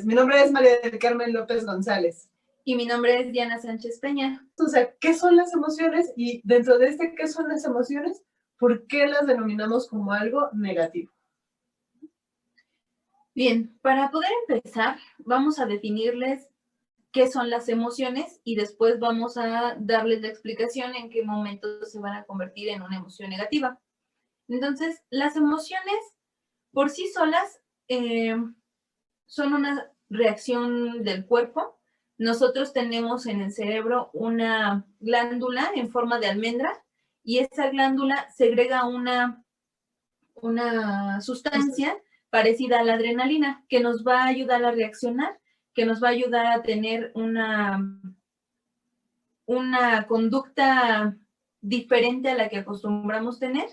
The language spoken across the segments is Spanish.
Mi nombre es María del Carmen López González. Y mi nombre es Diana Sánchez Peña. O sea, ¿qué son las emociones? Y dentro de ¿qué son las emociones? ¿Por qué las denominamos como algo negativo? Bien, para poder empezar, vamos a definirles qué son las emociones y después vamos a darles la explicación en qué momento se van a convertir en una emoción negativa. Entonces, las emociones por sí solas son una reacción del cuerpo. Nosotros tenemos en el cerebro una glándula en forma de almendra y esa glándula segrega una sustancia parecida a la adrenalina que nos va a ayudar a reaccionar, que nos va a ayudar a tener una conducta diferente a la que acostumbramos tener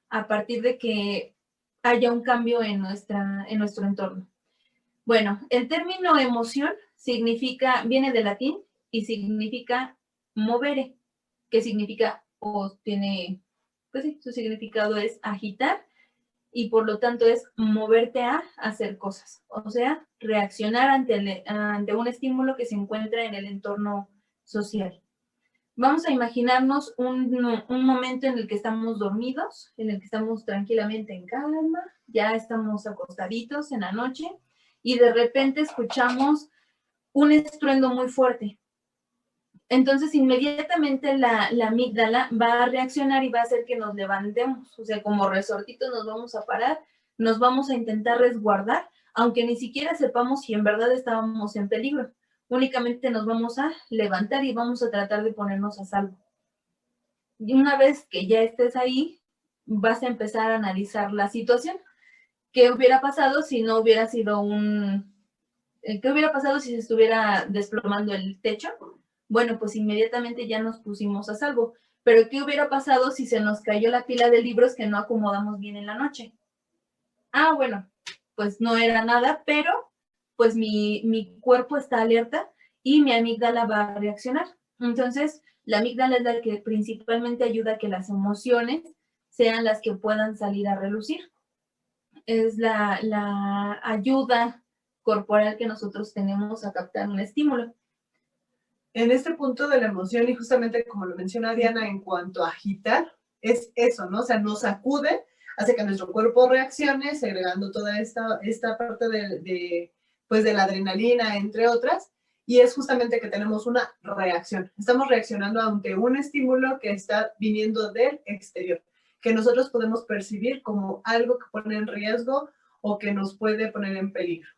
a partir de que haya un cambio en nuestro entorno. Bueno, el término emoción viene del latín y significa movere, que significa pues sí, su significado es agitar y por lo tanto es moverte a hacer cosas, o sea, reaccionar ante un estímulo que se encuentra en el entorno social. Vamos a imaginarnos un momento en el que estamos dormidos, en el que estamos tranquilamente en calma, ya estamos acostaditos en la noche y de repente escuchamos un estruendo muy fuerte. Entonces, inmediatamente la amígdala va a reaccionar y va a hacer que nos levantemos. O sea, como resortitos nos vamos a parar, nos vamos a intentar resguardar, aunque ni siquiera sepamos si en verdad estábamos en peligro. Únicamente nos vamos a levantar y vamos a tratar de ponernos a salvo. Y una vez que ya estés ahí, vas a empezar a analizar la situación. ¿Qué hubiera pasado si no hubiera sido ¿Qué hubiera pasado si se estuviera desplomando el techo? Bueno, pues inmediatamente ya nos pusimos a salvo. Pero ¿qué hubiera pasado si se nos cayó la pila de libros que no acomodamos bien en la noche? Ah, bueno, pues no era nada, pero pues mi cuerpo está alerta y mi amígdala va a reaccionar. Entonces, la amígdala es la que principalmente ayuda a que las emociones sean las que puedan salir a relucir. Es la ayuda corporal que nosotros tenemos a captar un estímulo. En este punto de la emoción, y justamente como lo menciona Diana, en cuanto a agitar, es eso, ¿no? O sea, nos sacude, hace que nuestro cuerpo reaccione, segregando toda esta parte pues de la adrenalina, entre otras, y es justamente que tenemos una reacción. Estamos reaccionando ante un estímulo que está viniendo del exterior, que nosotros podemos percibir como algo que pone en riesgo o que nos puede poner en peligro.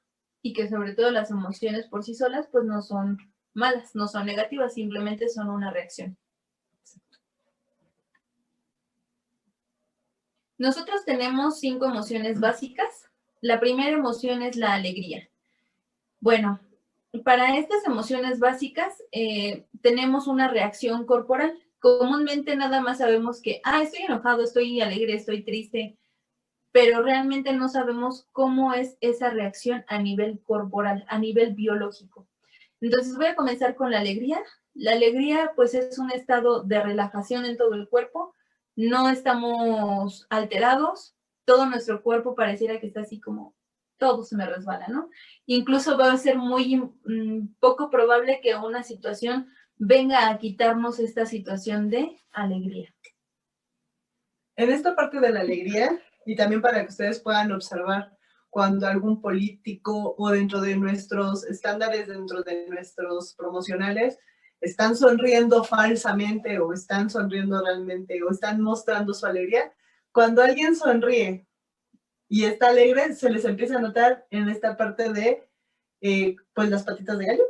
Y que sobre todo las emociones por sí solas, pues no son malas, no son negativas, simplemente son una reacción. Nosotros tenemos 5 emociones básicas. La primera emoción es la alegría. Bueno, para estas emociones básicas tenemos una reacción corporal. Comúnmente nada más sabemos que, estoy enojado, estoy alegre, estoy triste, pero realmente no sabemos cómo es esa reacción a nivel corporal, a nivel biológico. Entonces voy a comenzar con la alegría. La alegría pues es un estado de relajación en todo el cuerpo. No estamos alterados. Todo nuestro cuerpo pareciera que está así como todo se me resbala, ¿no? Incluso va a ser muy poco probable que una situación venga a quitarnos esta situación de alegría. En esta parte de la alegría, y también para que ustedes puedan observar cuando algún político o dentro de nuestros estándares, dentro de nuestros promocionales, están sonriendo falsamente o están sonriendo realmente o están mostrando su alegría. Cuando alguien sonríe y está alegre, se les empieza a notar en esta parte de, pues, las patitas de gallo.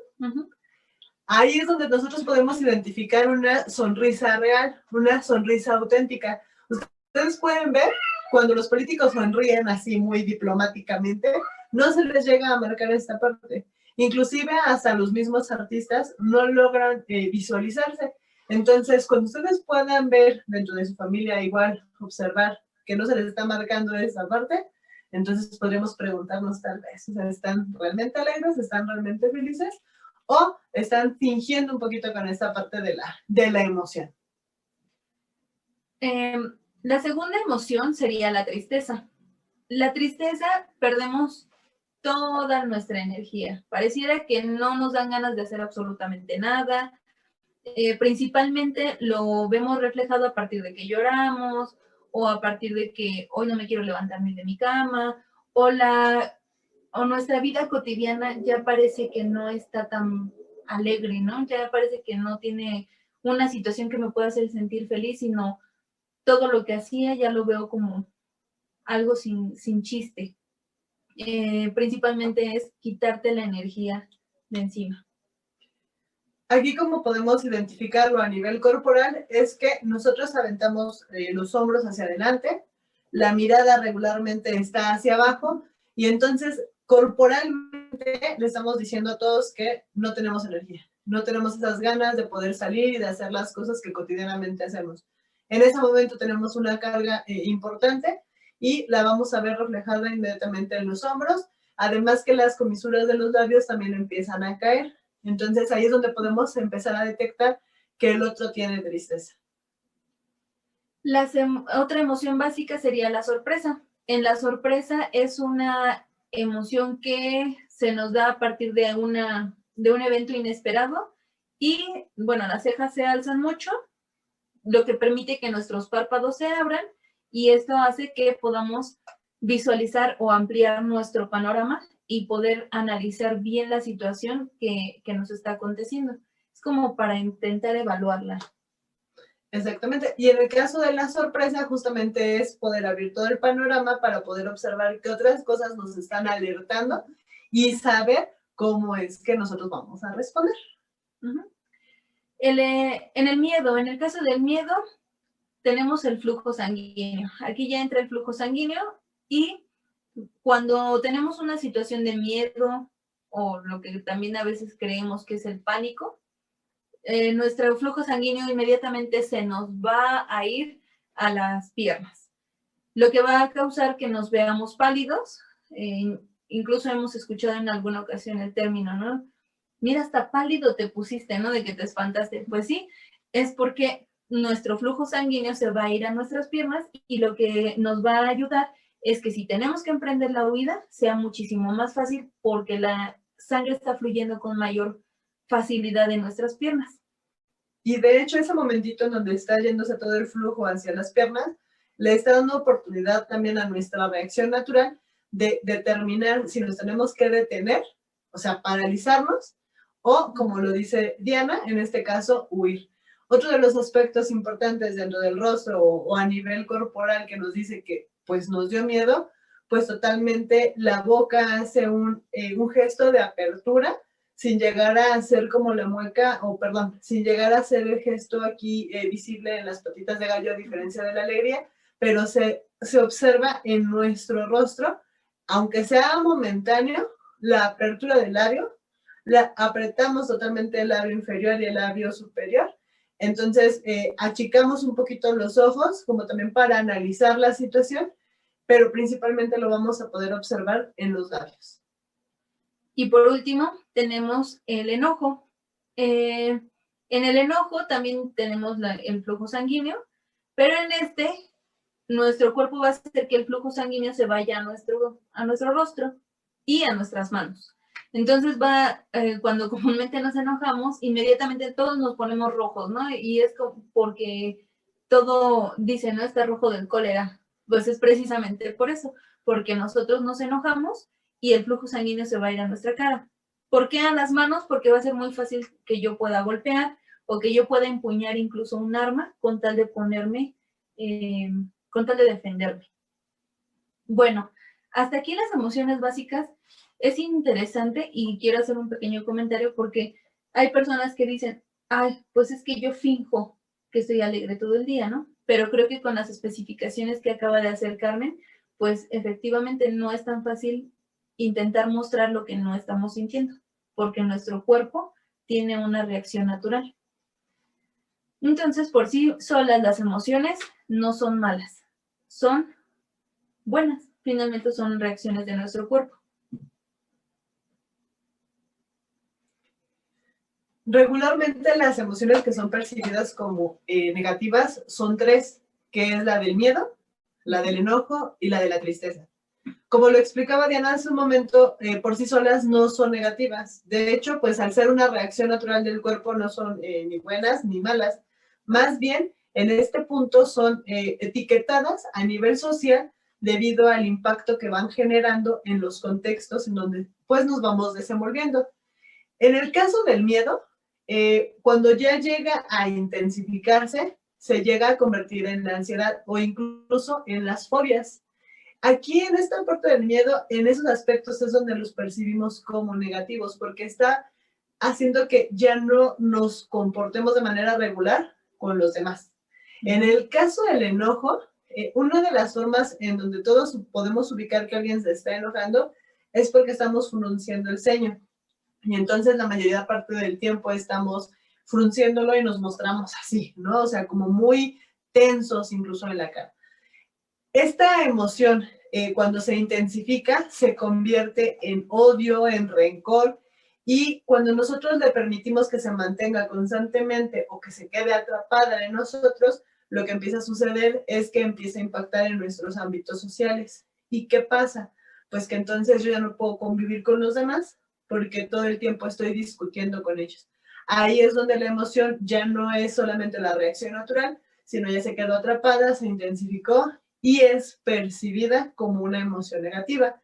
Ahí es donde nosotros podemos identificar una sonrisa real, una sonrisa auténtica. Ustedes pueden ver cuando los políticos sonríen así muy diplomáticamente, no se les llega a marcar esta parte. Inclusive hasta los mismos artistas no logran visualizarse. Entonces, cuando ustedes puedan ver dentro de su familia igual, observar que no se les está marcando esa parte, entonces podríamos preguntarnos tal vez, o sea, ¿están realmente alegres? ¿Están realmente felices? ¿O están fingiendo un poquito con esta parte de la emoción? La segunda emoción sería la tristeza. La tristeza, perdemos toda nuestra energía. Pareciera que no nos dan ganas de hacer absolutamente nada. Principalmente lo vemos reflejado a partir de que lloramos o a partir de que hoy no me quiero levantarme de mi cama o nuestra vida cotidiana ya parece que no está tan alegre, ¿no? Ya parece que no tiene una situación que me pueda hacer sentir feliz, sino todo lo que hacía ya lo veo como algo sin chiste. Principalmente es quitarte la energía de encima. Aquí como podemos identificarlo a nivel corporal es que nosotros aventamos los hombros hacia adelante, la mirada regularmente está hacia abajo y entonces corporalmente le estamos diciendo a todos que no tenemos energía, no tenemos esas ganas de poder salir y de hacer las cosas que cotidianamente hacemos. En ese momento tenemos una carga importante y la vamos a ver reflejada inmediatamente en los hombros, además que las comisuras de los labios también empiezan a caer. Entonces ahí es donde podemos empezar a detectar que el otro tiene tristeza. Otra emoción básica sería la sorpresa. En la sorpresa es una emoción que se nos da a partir de un evento inesperado y, bueno, las cejas se alzan mucho, lo que permite que nuestros párpados se abran y esto hace que podamos visualizar o ampliar nuestro panorama y poder analizar bien la situación que nos está aconteciendo. Es como para intentar evaluarla. Exactamente. Y en el caso de la sorpresa, justamente es poder abrir todo el panorama para poder observar qué otras cosas nos están alertando y saber cómo es que nosotros vamos a responder. Uh-huh. En el miedo, en el caso del miedo, tenemos el flujo sanguíneo. Aquí ya entra el flujo sanguíneo y cuando tenemos una situación de miedo o lo que también a veces creemos que es el pánico, nuestro flujo sanguíneo inmediatamente se nos va a ir a las piernas, lo que va a causar que nos veamos pálidos. Incluso hemos escuchado en alguna ocasión el término, ¿no? Mira, hasta pálido te pusiste, ¿no? De que te espantaste. Pues sí, es porque nuestro flujo sanguíneo se va a ir a nuestras piernas y lo que nos va a ayudar es que si tenemos que emprender la huida, sea muchísimo más fácil porque la sangre está fluyendo con mayor facilidad en nuestras piernas. Y de hecho, ese momentito en donde está yéndose todo el flujo hacia las piernas, le está dando oportunidad también a nuestra reacción natural de determinar si nos tenemos que detener, o sea, paralizarnos, o, como lo dice Diana, en este caso, huir. Otro de los aspectos importantes dentro del rostro o a nivel corporal que nos dice que pues nos dio miedo, pues totalmente la boca hace un gesto de apertura sin llegar a hacer como la mueca, sin llegar a hacer el gesto aquí visible en las patitas de gallo a diferencia de la alegría, pero se observa en nuestro rostro, aunque sea momentáneo, la apertura del labio, apretamos totalmente el labio inferior y el labio superior. Entonces, achicamos un poquito los ojos, como también para analizar la situación, pero principalmente lo vamos a poder observar en los labios. Y por último, tenemos el enojo. En el enojo también tenemos el flujo sanguíneo, pero en nuestro cuerpo va a hacer que el flujo sanguíneo se vaya a nuestro rostro y a nuestras manos. Entonces cuando comúnmente nos enojamos, inmediatamente todos nos ponemos rojos, ¿no? Y es porque todo dice, ¿no? Está rojo del cólera. Pues es precisamente por eso, porque nosotros nos enojamos y el flujo sanguíneo se va a ir a nuestra cara. ¿Por qué a las manos? Porque va a ser muy fácil que yo pueda golpear o que yo pueda empuñar incluso un arma con tal de con tal de defenderme. Bueno, hasta aquí las emociones básicas. Es interesante y quiero hacer un pequeño comentario porque hay personas que dicen, ay, pues es que yo finjo que estoy alegre todo el día, ¿no? Pero creo que con las especificaciones que acaba de hacer Carmen, pues efectivamente no es tan fácil intentar mostrar lo que no estamos sintiendo, porque nuestro cuerpo tiene una reacción natural. Entonces, por sí solas las emociones no son malas, son buenas. Finalmente son reacciones de nuestro cuerpo. Regularmente las emociones que son percibidas como negativas son tres, que es la del miedo, la del enojo y la de la tristeza. como lo explicaba Diana hace un momento, por sí solas no son negativas. De hecho, pues al ser una reacción natural del cuerpo no son ni buenas ni malas. Más bien, en este punto son etiquetadas a nivel social debido al impacto que van generando en los contextos en donde pues nos vamos desenvolviendo. En el caso del miedo, cuando ya llega a intensificarse, se llega a convertir en la ansiedad o incluso en las fobias. Aquí en esta parte del miedo, en esos aspectos es donde los percibimos como negativos, porque está haciendo que ya no nos comportemos de manera regular con los demás. En el caso del enojo, una de las formas en donde todos podemos ubicar que alguien se está enojando es porque estamos frunciendo el ceño. Y entonces la mayoría parte del tiempo estamos frunciéndolo y nos mostramos así, ¿no? O sea, como muy tensos incluso en la cara. Esta emoción, cuando se intensifica, se convierte en odio, en rencor, y cuando nosotros le permitimos que se mantenga constantemente o que se quede atrapada en nosotros, lo que empieza a suceder es que empieza a impactar en nuestros ámbitos sociales. ¿Y qué pasa? Pues que entonces yo ya no puedo convivir con los demás porque todo el tiempo estoy discutiendo con ellos. Ahí es donde la emoción ya no es solamente la reacción natural, sino ya se quedó atrapada, se intensificó y es percibida como una emoción negativa.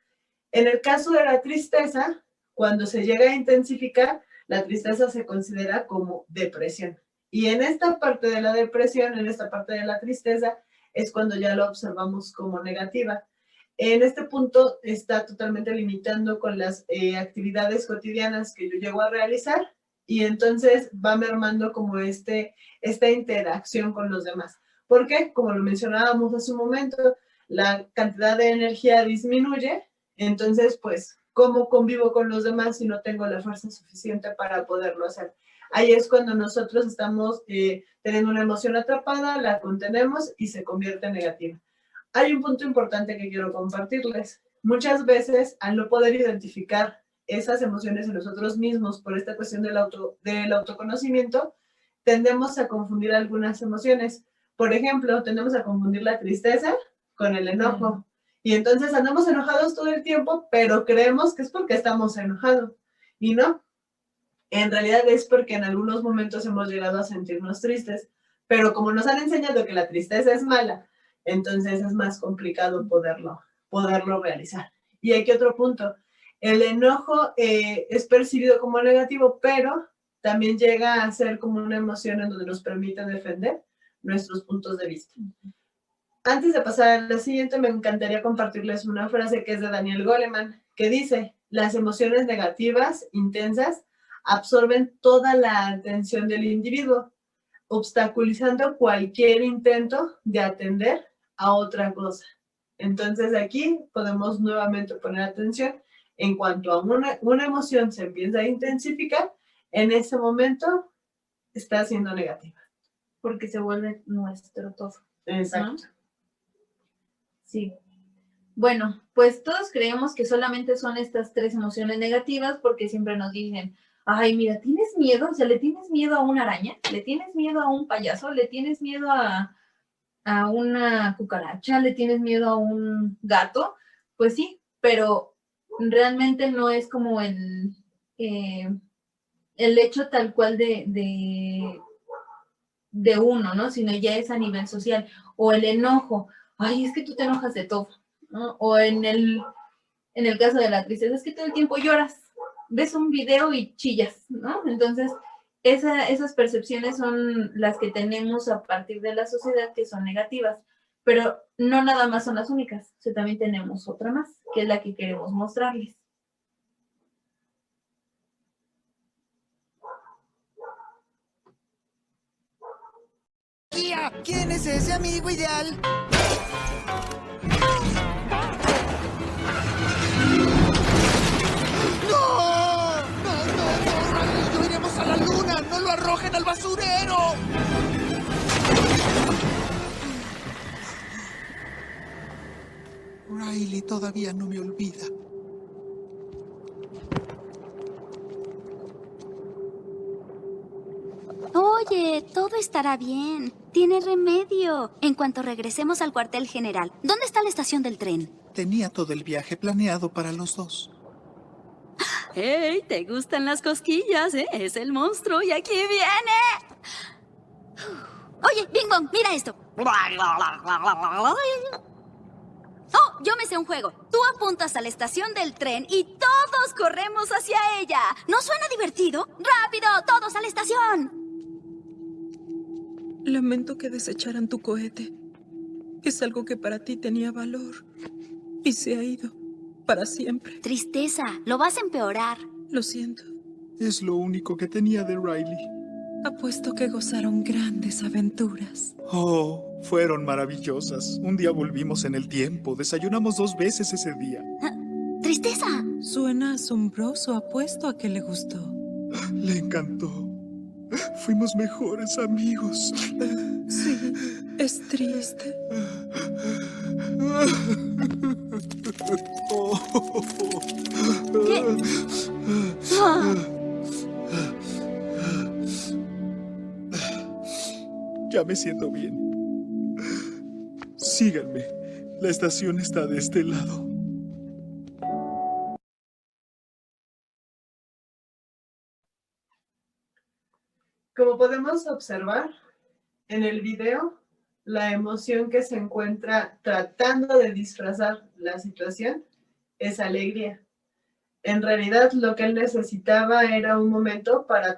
En el caso de la tristeza, cuando se llega a intensificar, la tristeza se considera como depresión. Y en esta parte de la depresión, en esta parte de la tristeza, es cuando ya lo observamos como negativa. En este punto está totalmente limitando con las actividades cotidianas que yo llego a realizar y entonces va mermando como esta interacción con los demás. Porque, como lo mencionábamos hace un momento, la cantidad de energía disminuye, entonces, pues, ¿cómo convivo con los demás si no tengo la fuerza suficiente para poderlo hacer? Ahí es cuando nosotros estamos teniendo una emoción atrapada, la contenemos y se convierte en negativa. Hay un punto importante que quiero compartirles. Muchas veces, al no poder identificar esas emociones en nosotros mismos por esta cuestión del autoconocimiento, tendemos a confundir algunas emociones. Por ejemplo, tendemos a confundir la tristeza con el enojo. Y entonces andamos enojados todo el tiempo, pero creemos que es porque estamos enojados. Y no, en realidad es porque en algunos momentos hemos llegado a sentirnos tristes, pero como nos han enseñado que la tristeza es mala, entonces es más complicado poderlo realizar. Y aquí otro punto, el enojo es percibido como negativo, pero también llega a ser como una emoción en donde nos permite defender nuestros puntos de vista. Antes de pasar a la siguiente, me encantaría compartirles una frase que es de Daniel Goleman, que dice, las emociones negativas, intensas, absorben toda la atención del individuo, obstaculizando cualquier intento de atender a otra cosa. Entonces aquí podemos nuevamente poner atención en cuanto a una emoción se empieza a intensificar, en ese momento está siendo negativa. Porque se vuelve nuestro todo. Exacto. ¿No? Sí. Bueno, pues todos creemos que solamente son estas 3 emociones negativas porque siempre nos dicen, ay, mira, ¿tienes miedo? O sea, ¿le tienes miedo a una araña? ¿Le tienes miedo a un payaso? ¿Le tienes miedo a una cucaracha? ¿Le tienes miedo a un gato? Pues sí, pero realmente no es como el hecho tal cual de uno, ¿no? Sino ya es a nivel social. O el enojo, ay, es que tú te enojas de todo, ¿no? O en el caso de la tristeza, es que todo el tiempo lloras, ves un video y chillas, ¿no? Entonces, esas percepciones son las que tenemos a partir de la sociedad que son negativas, pero no nada más son las únicas, o sea, también tenemos otra más, que es la que queremos mostrarles. ¿Quién es ese amigo ideal? ¡No! ¡No, Riley! ¡No iremos a la luna! ¡No lo arrojen al basurero! Riley todavía no me olvida. Oye, todo estará bien. Tiene remedio. En cuanto regresemos al cuartel general, ¿dónde está la estación del tren? tenía todo el viaje planeado para los dos. ¡Hey! ¿Te gustan las cosquillas, eh? Es el monstruo y aquí viene. Oye, Bing Bong, mira esto. Oh, yo me sé un juego. Tú apuntas a la estación del tren y todos corremos hacia ella. ¿No suena divertido? ¡Rápido! ¡Todos a la estación! Lamento que desecharan tu cohete. Es algo que para ti tenía valor. Y se ha ido. Para siempre. Tristeza, lo vas a empeorar. Lo siento. Es lo único que tenía de Riley. Apuesto que gozaron grandes aventuras. Oh, fueron maravillosas. Un día volvimos en el tiempo. Desayunamos 2 veces ese día. ¡Tristeza! Suena asombroso, apuesto a que le gustó. Le encantó. Fuimos mejores amigos. Sí, es triste. ¿Qué? Ah. Ya me siento bien. Síganme. La estación está de este lado. Como podemos observar en el video, la emoción que se encuentra tratando de disfrazar la situación es alegría. En realidad, lo que él necesitaba era un momento para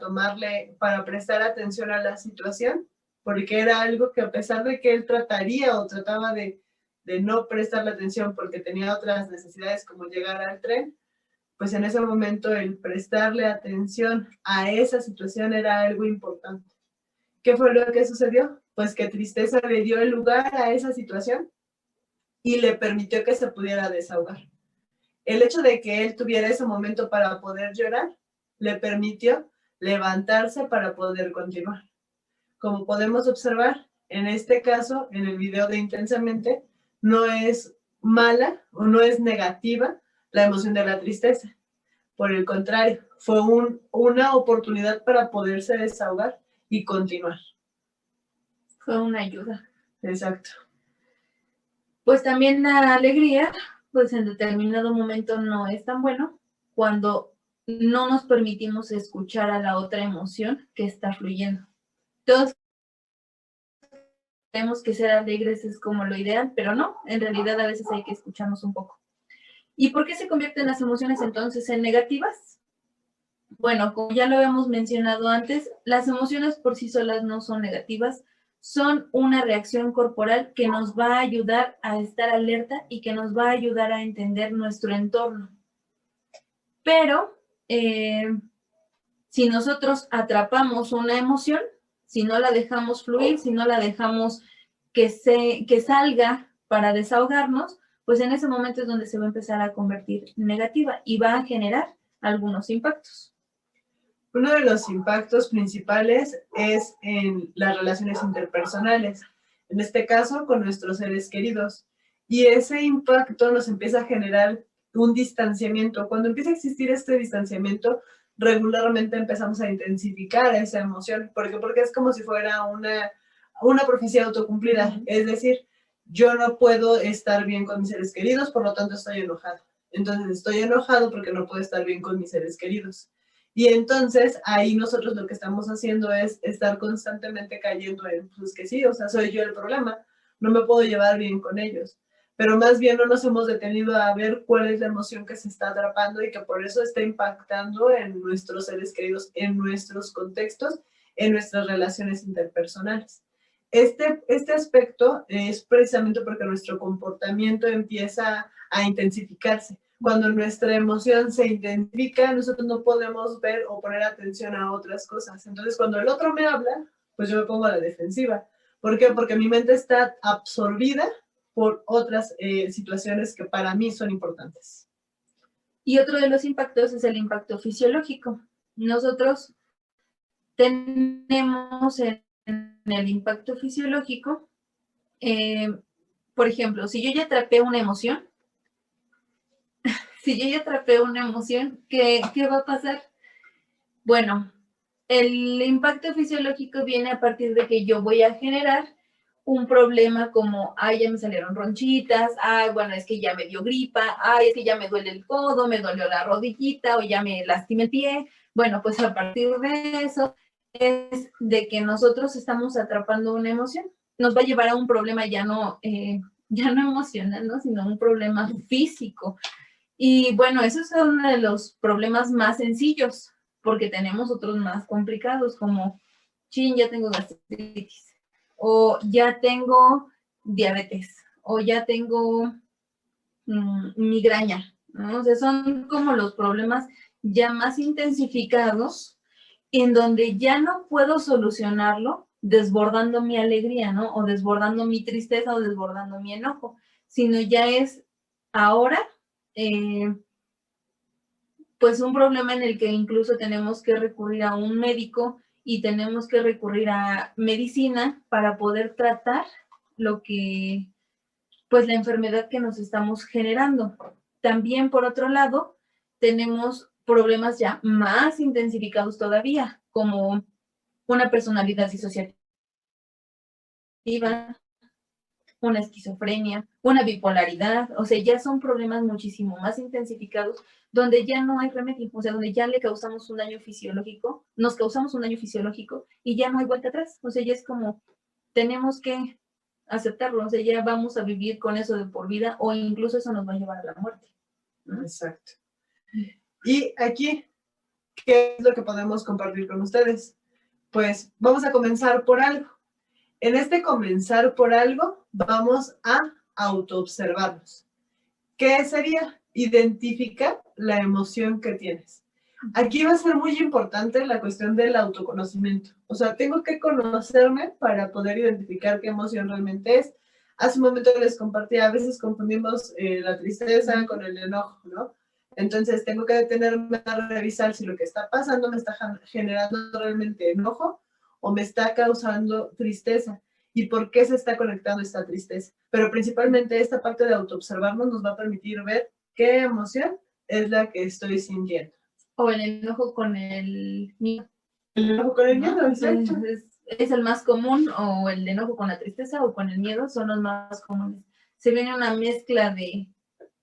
prestar atención a la situación, porque era algo que a pesar de que él trataba de no prestarle atención porque tenía otras necesidades como llegar al tren, pues en ese momento el prestarle atención a esa situación era algo importante. ¿Qué fue lo que sucedió? Pues que Tristeza le dio el lugar a esa situación y le permitió que se pudiera desahogar. El hecho de que él tuviera ese momento para poder llorar, le permitió levantarse para poder continuar. Como podemos observar, en este caso, en el video de Intensamente, no es mala o no es negativa la emoción de la tristeza. Por el contrario, fue una oportunidad para poderse desahogar y continuar. Fue una ayuda. Exacto. Pues también la alegría, pues en determinado momento no es tan bueno cuando no nos permitimos escuchar a la otra emoción que está fluyendo. Todos creemos que ser alegres es como lo ideal, pero no, en realidad a veces hay que escucharnos un poco. ¿Y por qué se convierten las emociones entonces en negativas? Bueno, como ya lo habíamos mencionado antes, las emociones por sí solas no son negativas, son una reacción corporal que nos va a ayudar a estar alerta y que nos va a ayudar a entender nuestro entorno. Pero si nosotros atrapamos una emoción, si no la dejamos fluir, si no la dejamos que salga para desahogarnos, pues en ese momento es donde se va a empezar a convertir negativa y va a generar algunos impactos. Uno de los impactos principales es en las relaciones interpersonales, en este caso con nuestros seres queridos. Y ese impacto nos empieza a generar un distanciamiento. Cuando empieza a existir este distanciamiento, regularmente empezamos a intensificar esa emoción. ¿Por qué? Porque es como si fuera una profecía autocumplida. Es decir, yo no puedo estar bien con mis seres queridos, por lo tanto estoy enojado. Entonces estoy enojado porque no puedo estar bien con mis seres queridos. Y entonces ahí nosotros lo que estamos haciendo es estar constantemente cayendo en, pues que sí, o sea, soy yo el problema, no me puedo llevar bien con ellos. Pero más bien no nos hemos detenido a ver cuál es la emoción que se está atrapando y que por eso está impactando en nuestros seres queridos, en nuestros contextos, en nuestras relaciones interpersonales. Este aspecto es precisamente porque nuestro comportamiento empieza a intensificarse. Cuando nuestra emoción se intensifica, nosotros no podemos ver o poner atención a otras cosas. Entonces, cuando el otro me habla, pues yo me pongo a la defensiva. ¿Por qué? Porque mi mente está absorbida por otras situaciones que para mí son importantes. Y otro de los impactos es el impacto fisiológico. Nosotros tenemos en el impacto fisiológico, por ejemplo, si yo ya atrapé una emoción, ¿qué va a pasar? Bueno, el impacto fisiológico viene a partir de que yo voy a generar un problema como, ay, ya me salieron ronchitas, ay, bueno, es que ya me dio gripa, ay, es que ya me duele el codo, me dolió la rodillita o ya me lastimé el pie. Bueno, pues a partir de eso es de que nosotros estamos atrapando una emoción. Nos va a llevar a un problema ya no emocional, ¿no? Sino un problema físico. Y bueno, esos son uno de los problemas más sencillos, porque tenemos otros más complicados, como, chin, ya tengo gastritis, o ya tengo diabetes, o ya tengo migraña, ¿no? O sea, son como los problemas ya más intensificados, en donde ya no puedo solucionarlo desbordando mi alegría, ¿no? O desbordando mi tristeza o desbordando mi enojo, sino ya es ahora, pues un problema en el que incluso tenemos que recurrir a un médico y tenemos que recurrir a medicina para poder tratar pues la enfermedad que nos estamos generando. También, por otro lado, tenemos problemas ya más intensificados todavía, como una personalidad disociativa, una esquizofrenia, una bipolaridad, o sea, ya son problemas muchísimo más intensificados, donde ya no hay remedio, o sea, donde ya le causamos un daño fisiológico, nos causamos un daño fisiológico y ya no hay vuelta atrás, o sea, ya es como, tenemos que aceptarlo, o sea, ya vamos a vivir con eso de por vida o incluso eso nos va a llevar a la muerte, ¿no? Exacto. Y aquí, ¿qué es lo que podemos compartir con ustedes? Pues vamos a comenzar por algo. En este comenzar por algo, vamos a autoobservarnos. ¿Qué sería? Identificar la emoción que tienes. Aquí va a ser muy importante la cuestión del autoconocimiento. O sea, tengo que conocerme para poder identificar qué emoción realmente es. Hace un momento les compartí, a veces confundimos la tristeza con el enojo, ¿no? Entonces tengo que detenerme a revisar si lo que está pasando me está generando realmente enojo o me está causando tristeza y por qué se está conectando esta tristeza. Pero principalmente esta parte de autoobservarnos nos va a permitir ver qué emoción es la que estoy sintiendo. O el enojo con el miedo. El enojo con el miedo, exacto. Es el más común, o el enojo con la tristeza o con el miedo son los más comunes. Se viene una mezcla de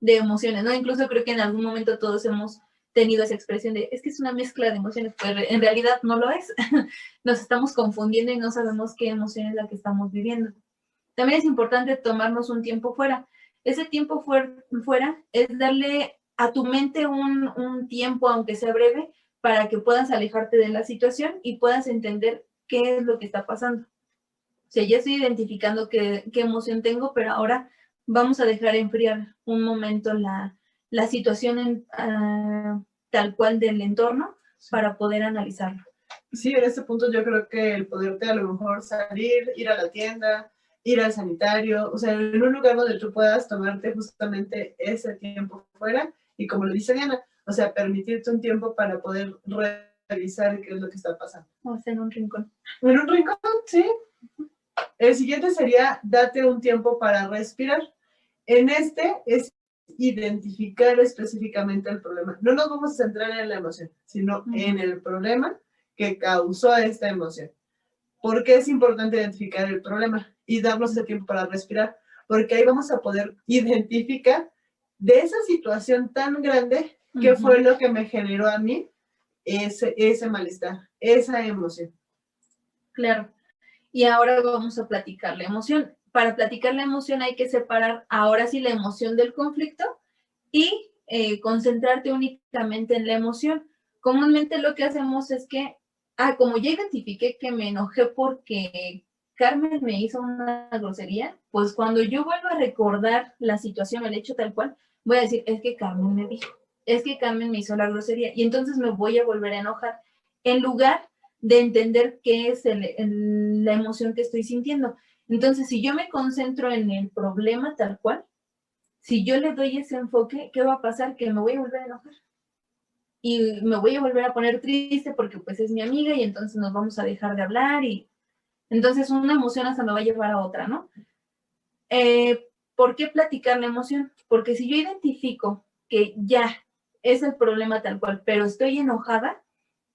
emociones, ¿no? Incluso creo que en algún momento todos hemos tenido esa expresión de, es que es una mezcla de emociones, pero en realidad no lo es. Nos estamos confundiendo y no sabemos qué emoción es la que estamos viviendo. También es importante tomarnos un tiempo fuera. Ese tiempo fuera es darle a tu mente un tiempo, aunque sea breve, para que puedas alejarte de la situación y puedas entender qué es lo que está pasando. O sea, ya estoy identificando qué emoción tengo, pero ahora vamos a dejar enfriar un momento la situación tal cual del entorno para poder analizarlo. Sí, en este punto yo creo que el poderte a lo mejor salir, ir a la tienda, ir al sanitario, o sea, en un lugar donde tú puedas tomarte justamente ese tiempo fuera y como lo dice Diana, o sea, permitirte un tiempo para poder revisar qué es lo que está pasando. O sea, en un rincón. En un rincón, sí. El siguiente sería date un tiempo para respirar. En este es identificar específicamente el problema. No nos vamos a centrar en la emoción, sino en el problema que causó esta emoción. ¿Por qué es importante identificar el problema y darnos ese tiempo para respirar? Porque ahí vamos a poder identificar de esa situación tan grande qué fue lo que me generó a mí ese malestar, esa emoción. Claro. Y ahora vamos a platicar la emoción. Para platicar la emoción hay que separar ahora sí la emoción del conflicto y concentrarte únicamente en la emoción. Comúnmente lo que hacemos es que, como ya identifiqué que me enojé porque Carmen me hizo una grosería, pues cuando yo vuelvo a recordar la situación, el hecho tal cual, voy a decir, es que Carmen me dijo, es que Carmen me hizo la grosería, y entonces me voy a volver a enojar, en lugar de entender qué es la emoción que estoy sintiendo. Entonces, si yo me concentro en el problema tal cual, si yo le doy ese enfoque, ¿qué va a pasar? Que me voy a volver a enojar. Y me voy a volver a poner triste porque pues es mi amiga y entonces nos vamos a dejar de hablar y entonces una emoción hasta me va a llevar a otra, ¿no? ¿Por qué platicar la emoción? Porque si yo identifico que ya es el problema tal cual, pero estoy enojada,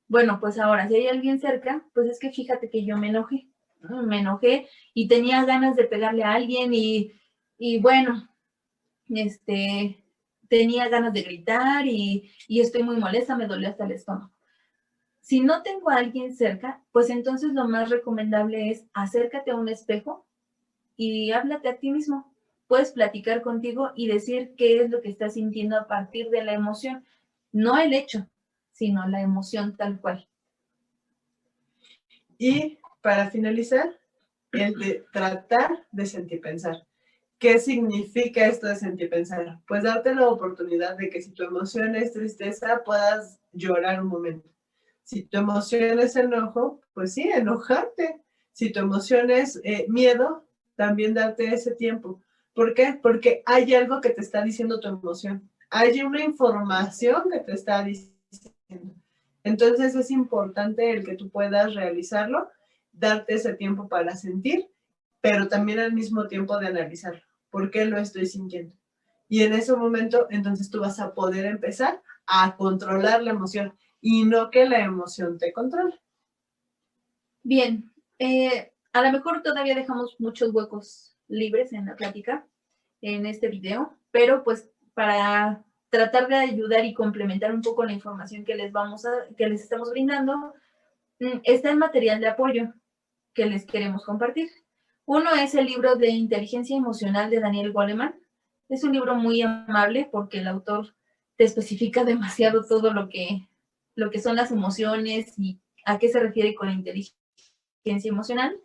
bueno, pues ahora si hay alguien cerca, pues es que fíjate que yo me enojé. me enojé y tenía ganas de pegarle a alguien y bueno, tenía ganas de gritar y estoy muy molesta, me dolió hasta el estómago. Si no tengo a alguien cerca, pues entonces lo más recomendable es acércate a un espejo y háblate a ti mismo. Puedes platicar contigo y decir qué es lo que estás sintiendo a partir de la emoción. No el hecho, sino la emoción tal cual. Y para finalizar, el de tratar de sentir pensar. ¿Qué significa esto de sentir pensar? Pues darte la oportunidad de que si tu emoción es tristeza, puedas llorar un momento. Si tu emoción es enojo, pues sí, enojarte. Si tu emoción es miedo, también darte ese tiempo. ¿Por qué? Porque hay algo que te está diciendo tu emoción. Hay una información que te está diciendo. Entonces es importante el que tú puedas realizarlo, darte ese tiempo para sentir, pero también al mismo tiempo de analizarlo. ¿Por qué lo estoy sintiendo? Y en ese momento, entonces tú vas a poder empezar a controlar la emoción y no que la emoción te controle. Bien, a lo mejor todavía dejamos muchos huecos libres en la plática, en este video, pero pues para tratar de ayudar y complementar un poco la información que les estamos brindando, está el material de apoyo que les queremos compartir. Uno es el libro de Inteligencia Emocional de Daniel Goleman. Es un libro muy amable porque el autor te especifica demasiado todo lo que son las emociones y a qué se refiere con la inteligencia emocional.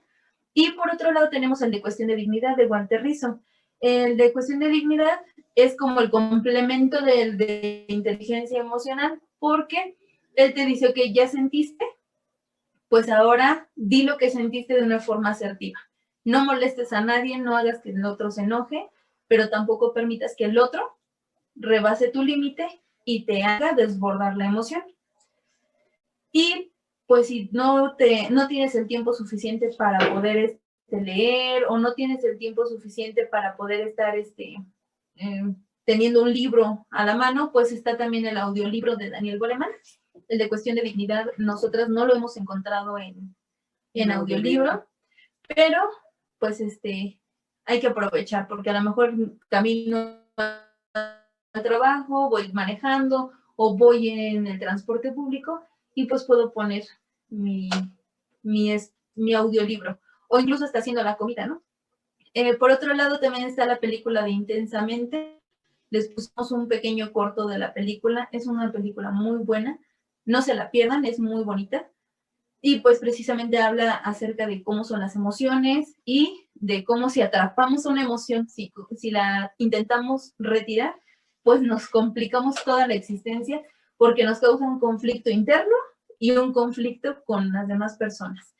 Y por otro lado tenemos el de Cuestión de Dignidad de Walter Rizzo. El de Cuestión de Dignidad es como el complemento del de inteligencia emocional, porque él te dice, ok, ya sentiste, pues ahora di lo que sentiste de una forma asertiva. No molestes a nadie, no hagas que el otro se enoje, pero tampoco permitas que el otro rebase tu límite y te haga desbordar la emoción. Y pues si no tienes el tiempo suficiente para poder leer o no tienes el tiempo suficiente para poder estar teniendo un libro a la mano, pues está también el audiolibro de Daniel Goleman, el de Cuestión de Dignidad. Nosotras no lo hemos encontrado en audiolibro, pero pues hay que aprovechar porque a lo mejor camino al trabajo, voy manejando o voy en el transporte público y pues puedo poner mi audiolibro o incluso está haciendo la comida, ¿no? Por otro lado también está la película de Intensamente. Les pusimos un pequeño corto de la película. Es una película muy buena. No se la pierdan, es muy bonita. Y pues precisamente habla acerca de cómo son las emociones y de cómo si atrapamos una emoción, si la intentamos retirar, pues nos complicamos toda la existencia porque nos causa un conflicto interno y un conflicto con las demás personas.